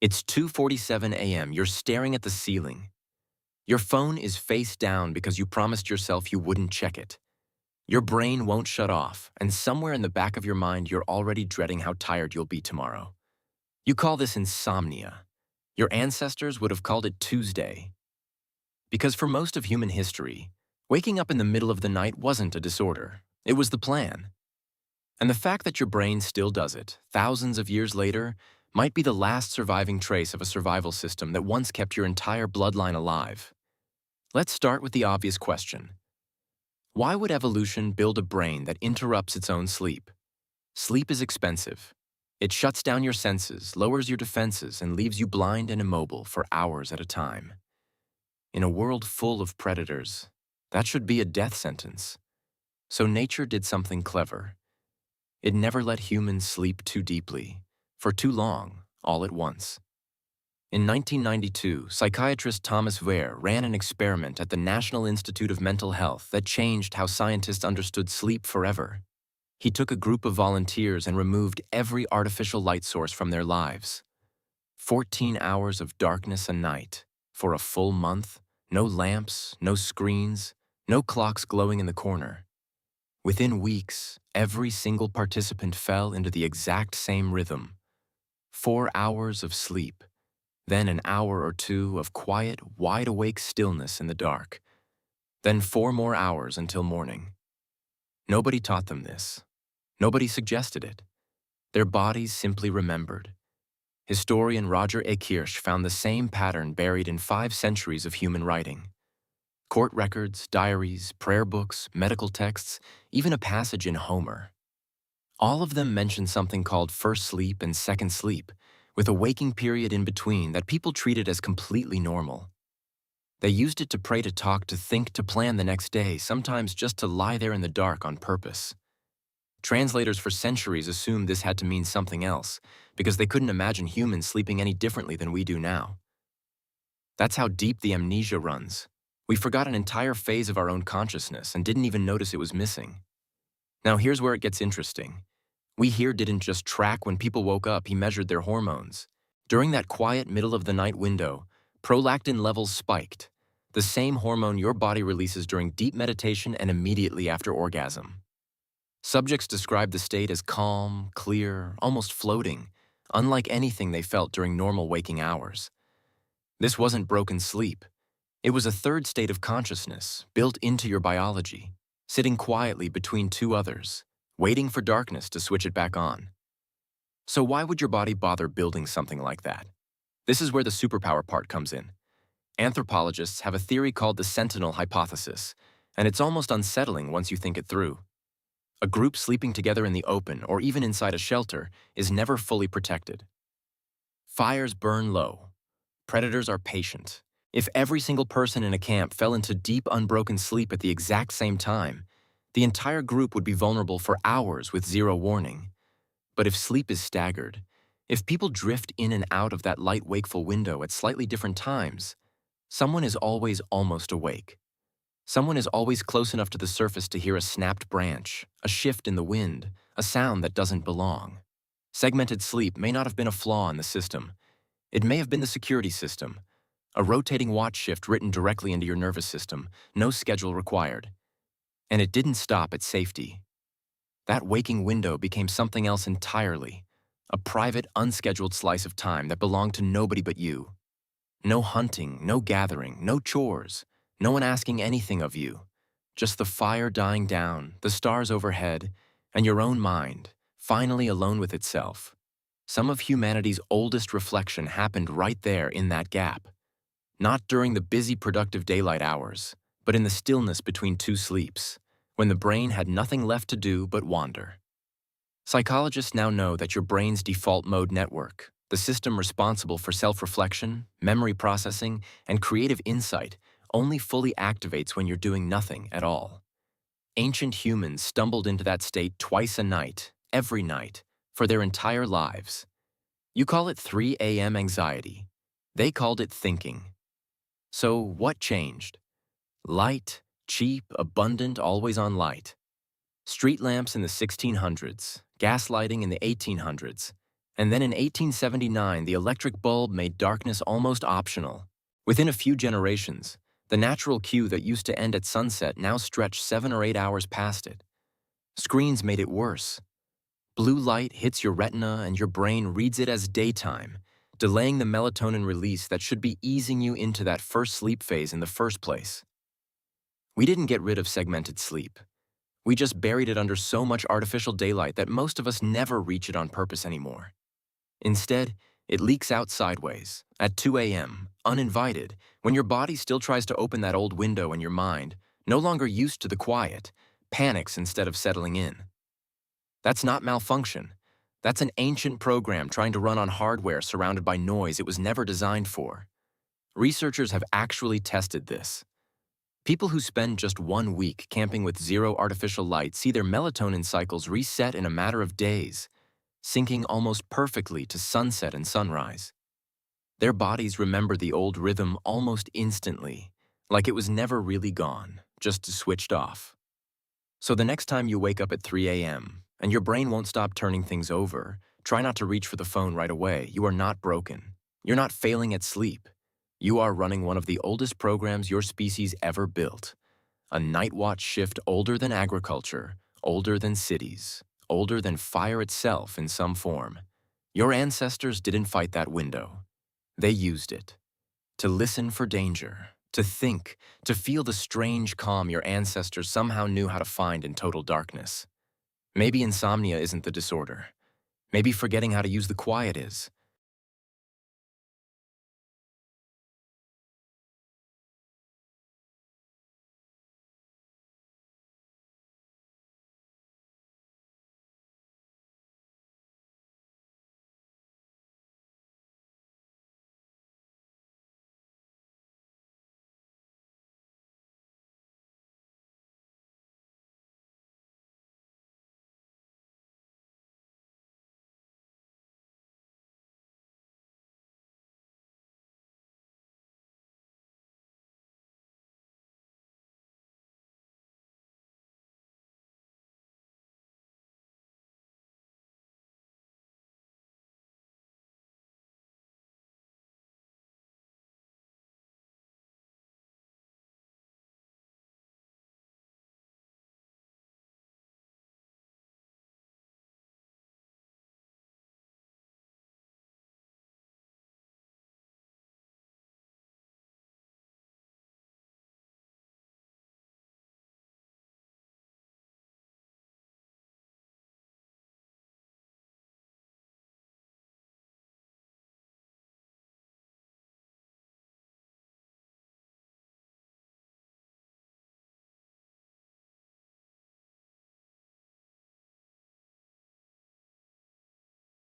It's 2:47 a.m. You're staring at the ceiling. Your phone is face down because you promised yourself you wouldn't check it. Your brain won't shut off, and somewhere in the back of your mind, you're already dreading how tired you'll be tomorrow. You call this insomnia. Your ancestors would have called it Tuesday. Because for most of human history, waking up in the middle of the night wasn't a disorder. It was the plan. And the fact that your brain still does it, thousands of years later, might be the last surviving trace of a survival system that once kept your entire bloodline alive. Let's start with the obvious question. Why would evolution build a brain that interrupts its own sleep? Sleep is expensive. It shuts down your senses, lowers your defenses, and leaves you blind and immobile for hours at a time. In a world full of predators, that should be a death sentence. So nature did something clever. It never let humans sleep too deeply, for too long, all at once. In 1992, psychiatrist Thomas Weir ran an experiment at the National Institute of Mental Health that changed how scientists understood sleep forever. He took a group of volunteers and removed every artificial light source from their lives. 14 hours of darkness a night, for a full month, no lamps, no screens, no clocks glowing in the corner. Within weeks, every single participant fell into the exact same rhythm. 4 hours of sleep, then an hour or two of quiet, wide-awake stillness in the dark, then 4 more hours until morning. Nobody taught them this. Nobody suggested it. Their bodies simply remembered. Historian Roger A. Kirsch found the same pattern buried in 5 centuries of human writing. Court records, diaries, prayer books, medical texts, even a passage in Homer. All of them mention something called first sleep and second sleep, with a waking period in between that people treated as completely normal. They used it to pray, to talk, to think, to plan the next day, sometimes just to lie there in the dark on purpose. Translators for centuries assumed this had to mean something else, because they couldn't imagine humans sleeping any differently than we do now. That's how deep the amnesia runs. We forgot an entire phase of our own consciousness and didn't even notice it was missing. Now here's where it gets interesting. We here didn't just track when people woke up, he measured their hormones. During that quiet middle-of-the-night window, prolactin levels spiked, the same hormone your body releases during deep meditation and immediately after orgasm. Subjects described the state as calm, clear, almost floating, unlike anything they felt during normal waking hours. This wasn't broken sleep. It was a third state of consciousness, built into your biology, sitting quietly between two others, waiting for darkness to switch it back on. So why would your body bother building something like that? This is where the superpower part comes in. Anthropologists have a theory called the sentinel hypothesis, and it's almost unsettling once you think it through. A group sleeping together in the open or even inside a shelter is never fully protected. Fires burn low. Predators are patient. If every single person in a camp fell into deep, unbroken sleep at the exact same time, the entire group would be vulnerable for hours with zero warning. But if sleep is staggered, if people drift in and out of that light wakeful window at slightly different times, someone is always almost awake. Someone is always close enough to the surface to hear a snapped branch, a shift in the wind, a sound that doesn't belong. Segmented sleep may not have been a flaw in the system. It may have been the security system, a rotating watch shift written directly into your nervous system, no schedule required. And it didn't stop at safety. That waking window became something else entirely, a private, unscheduled slice of time that belonged to nobody but you. No hunting, no gathering, no chores, no one asking anything of you. Just the fire dying down, the stars overhead, and your own mind, finally alone with itself. Some of humanity's oldest reflection happened right there in that gap. Not during the busy, productive daylight hours, but in the stillness between two sleeps, when the brain had nothing left to do but wander. Psychologists now know that your brain's default mode network, the system responsible for self-reflection, memory processing, and creative insight, only fully activates when you're doing nothing at all. Ancient humans stumbled into that state twice a night, every night, for their entire lives. You call it 3 a.m. anxiety. They called it thinking. So what changed? Light, cheap, abundant, always on light. Street lamps in the 1600s, gaslighting in the 1800s, And then in 1879, the electric bulb made darkness almost optional. Within a few generations, the natural cue that used to end at sunset now stretched 7 or 8 hours past it. Screens made it worse. Blue light hits your retina and your brain reads it as daytime, delaying the melatonin release that should be easing you into that first sleep phase in the first place. We didn't get rid of segmented sleep. We just buried it under so much artificial daylight that most of us never reach it on purpose anymore. Instead, it leaks out sideways, at 2 a.m., uninvited, when your body still tries to open that old window in your mind, no longer used to the quiet, panics instead of settling in. That's not malfunction. That's an ancient program trying to run on hardware surrounded by noise it was never designed for. Researchers have actually tested this. People who spend just 1 week camping with zero artificial light see their melatonin cycles reset in a matter of days, syncing almost perfectly to sunset and sunrise. Their bodies remember the old rhythm almost instantly, like it was never really gone, just switched off. So the next time you wake up at 3 a.m., and your brain won't stop turning things over, try not to reach for the phone right away. You are not broken. You're not failing at sleep. You are running one of the oldest programs your species ever built. A night watch shift older than agriculture, older than cities, older than fire itself in some form. Your ancestors didn't fight that window. They used it. To listen for danger, to think, to feel the strange calm your ancestors somehow knew how to find in total darkness. Maybe insomnia isn't the disorder. Maybe forgetting how to use the quiet is.